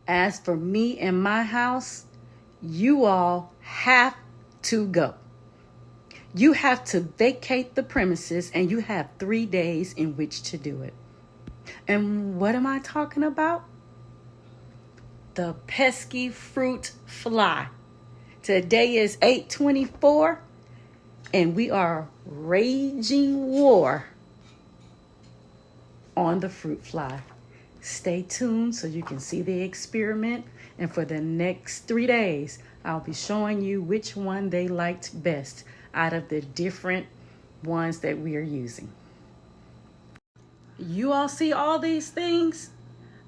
As for me and my house, you all have to go. You have to vacate the premises, and you have 3 days in which to do it. And what am I talking about? The pesky fruit fly. Today is 8/24, and we are raging war on the fruit fly. Stay tuned so you can see the experiment. And for the next 3 days, I'll be showing you which one they liked best out of the different ones that we are using. You all see all these things?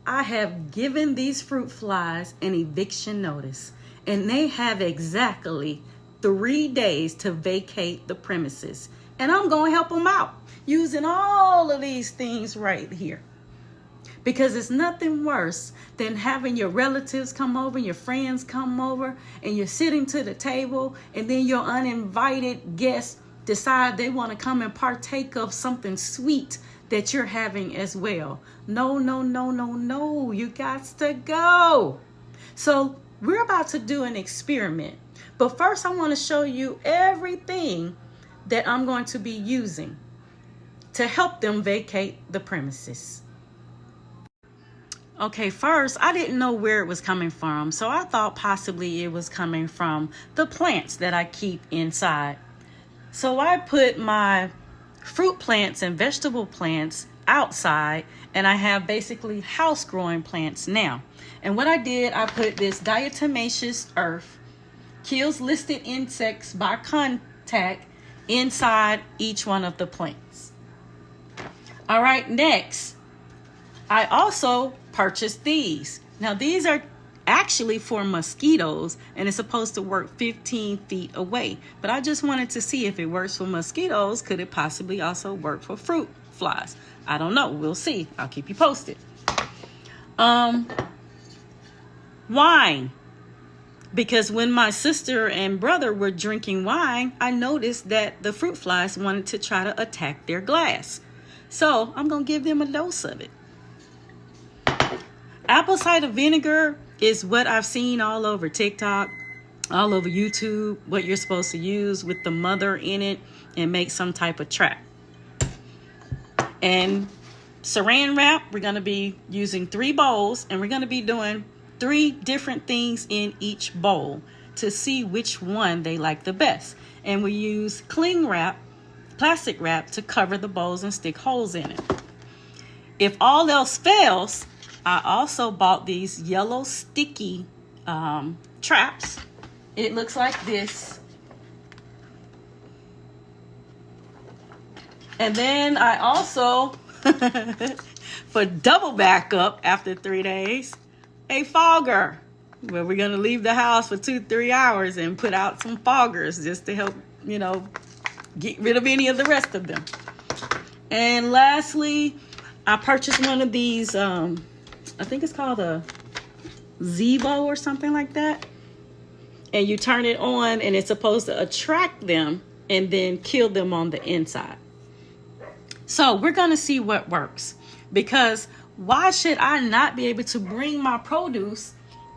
I have given these fruit flies an eviction notice, and they have exactly 3 days to vacate the premises. And I'm going to help them out using all of these things right here. Because it's nothing worse than having your relatives come over, your friends come over, and you're sitting to the table, and then your uninvited guests decide they want to come and partake of something sweet that you're having as well. No, no, no, no, no. You got to go. So we're about to do an experiment. But first, I want to show you everything that I'm going to be using to help them vacate the premises. Okay, first, I didn't know where it was coming from, so I thought possibly it was coming from the plants that I keep inside. So I put my fruit plants and vegetable plants outside, and I have basically house-growing plants now. And what I did, I put this diatomaceous earth, kills listed insects by contact, inside each one of the plants. All right, next, I also purchased these. Now these are actually for mosquitoes, and it's supposed to work 15 feet away. But I just wanted to see if it works for mosquitoes, could it possibly also work for fruit flies? I don't know. We'll see. I'll keep you posted. Wine. Because when my sister and brother were drinking wine, I noticed that the fruit flies wanted to try to attack their glass. So I'm going to give them a dose of it. Apple cider vinegar is what I've seen all over TikTok, all over YouTube, what you're supposed to use with the mother in it and make some type of trap. And saran wrap, we're going to be using 3 bowls, and we're going to be doing 3 different things in each bowl to see which one they like the best. And we use cling wrap, plastic wrap, to cover the bowls and stick holes in it. If all else fails, I also bought these yellow sticky traps. It looks like this. And then I also, for double backup after 3 days, a fogger, where we're going to leave the house for 2-3 hours and put out some foggers just to help, get rid of any of the rest of them. And lastly, I purchased one of these, I think it's called a Zevo or something like that. And you turn it on, and it's supposed to attract them and then kill them on the inside. So we're going to see what works, because why should I not be able to bring my produce,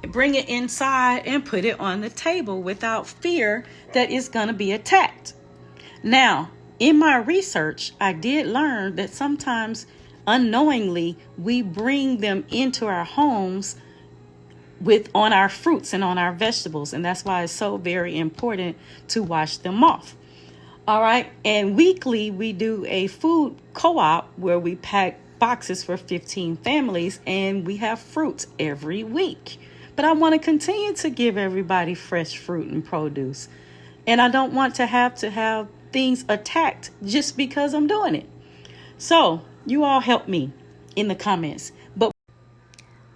bring it inside and put it on the table without fear that it's going to be attacked? Now, in my research, I did learn that sometimes unknowingly we bring them into our homes on our fruits and on our vegetables, and that's why it's so very important to wash them off. All right, and weekly we do a food co-op where we pack boxes for 15 families, and we have fruits every week. But I want to continue to give everybody fresh fruit and produce, and I don't want to have things attacked just because I'm doing it. So you all help me in the comments. But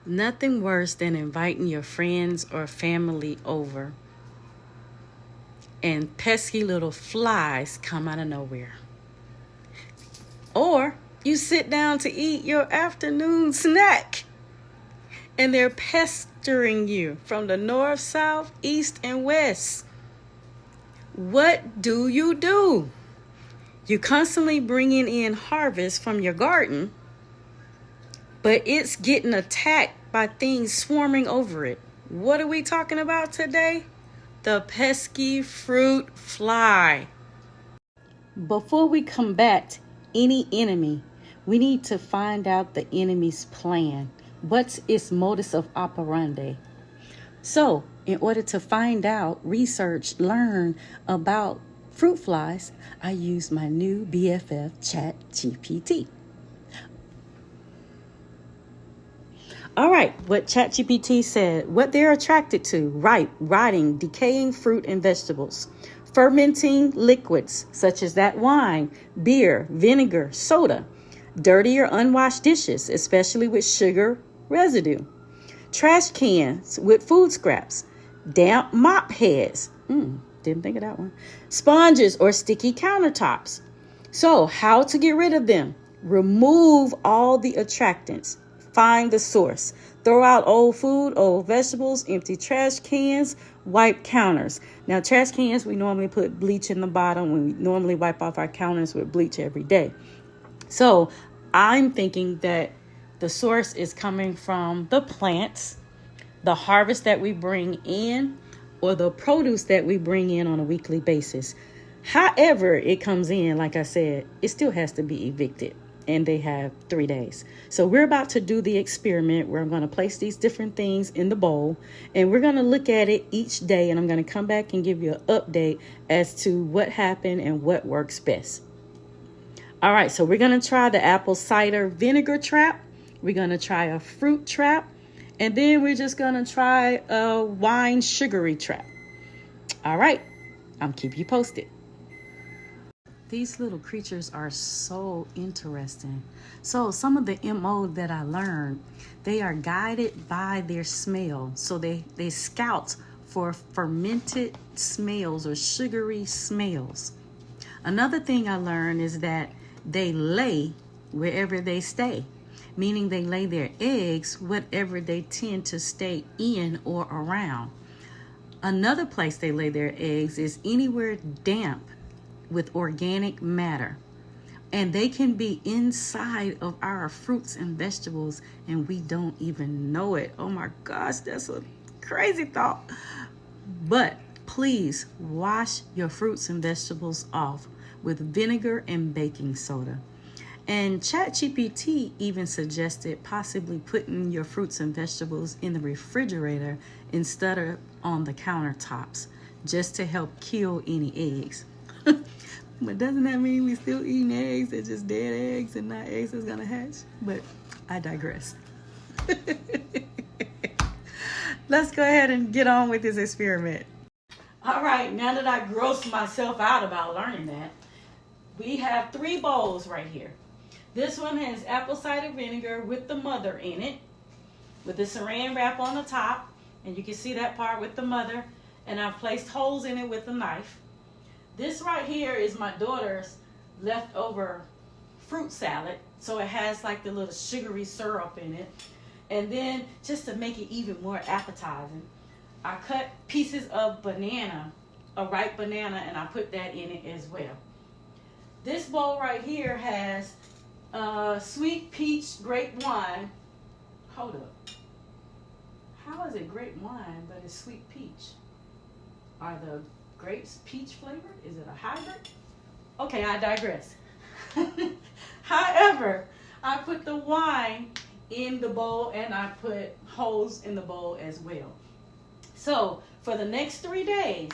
nothing worse than inviting your friends or family over and pesky little flies come out of nowhere. Or you sit down to eat your afternoon snack and they're pestering you from the north, south, east, and west. What do? You constantly bringing in harvest from your garden, but it's getting attacked by things swarming over it. What are we talking about today? The pesky fruit fly. Before we combat any enemy, we need to find out the enemy's plan. What's its modus of operandi? So, in order to find out, research, learn about fruit flies, I used my new BFF ChatGPT. All right, what ChatGPT said, what they're attracted to: ripe, rotting, decaying fruit and vegetables, fermenting liquids such as that wine, beer, vinegar, soda, dirty or unwashed dishes, especially with sugar residue, trash cans with food scraps, damp mop heads, didn't think of that one, sponges or sticky countertops. So how to get rid of them? Remove all the attractants. Find the source. Throw out old food, old vegetables, empty trash cans, wipe counters. Now, trash cans, we normally put bleach in the bottom. We normally wipe off our counters with bleach every day. So I'm thinking that the source is coming from the plants, the harvest that we bring in, or the produce that we bring in on a weekly basis. However it comes in, like I said, it still has to be evicted. And they have 3 days. So we're about to do the experiment where I'm going to place these different things in the bowl, and we're going to look at it each day, and I'm going to come back and give you an update as to what happened and what works best. All right, so we're going to try the apple cider vinegar trap. We're going to try a fruit trap, and then we're just going to try a wine sugary trap. All right, I'll keep you posted. These little creatures are so interesting. So some of the MO that I learned, they are guided by their smell. So they scout for fermented smells or sugary smells. Another thing I learned is that they lay wherever they stay, meaning they lay their eggs whatever they tend to stay in or around. Another place they lay their eggs is anywhere damp with organic matter, and they can be inside of our fruits and vegetables and we don't even know it. Oh my gosh, that's a crazy thought. But please wash your fruits and vegetables off with vinegar and baking soda. And ChatGPT even suggested possibly putting your fruits and vegetables in the refrigerator instead of on the countertops, just to help kill any eggs. But doesn't that mean we still eating eggs? They're just dead eggs and not eggs that's gonna hatch? But I digress. Let's go ahead and get on with this experiment. All right, now that I grossed myself out about learning that, we have 3 bowls right here. This one has apple cider vinegar with the mother in it, with the saran wrap on the top, and you can see that part with the mother, and I've placed holes in it with a knife. This right here is my daughter's leftover fruit salad. So it has like the little sugary syrup in it. And then just to make it even more appetizing, I cut pieces of banana, a ripe banana, and I put that in it as well. This bowl right here has sweet peach grape wine. Hold up. How is it grape wine, but it's sweet peach? Are the grapes peach flavored? Is it a hybrid? Okay, I digress. However, I put the wine in the bowl and I put holes in the bowl as well. So for the next 3 days,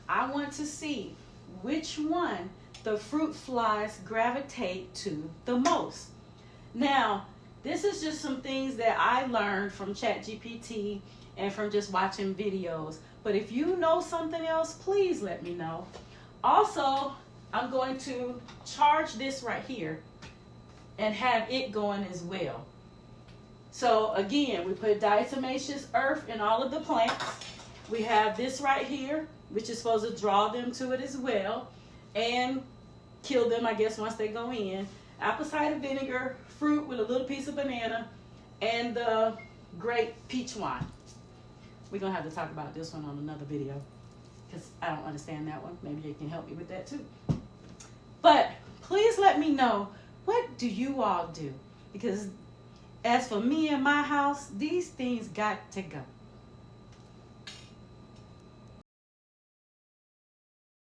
I want to see which one the fruit flies gravitate to the most. Now, this is just some things that I learned from ChatGPT and from just watching videos. But if you know something else, please let me know. Also, I'm going to charge this right here and have it going as well. So again, we put diatomaceous earth in all of the plants. We have this right here, which is supposed to draw them to it as well and kill them, I guess, once they go in. Apple cider vinegar, fruit with a little piece of banana, and the grape peach wine. We're going to have to talk about this one on another video because I don't understand that one. Maybe you can help me with that too. But please let me know, what do you all do? Because As for me and my house, these things got to go.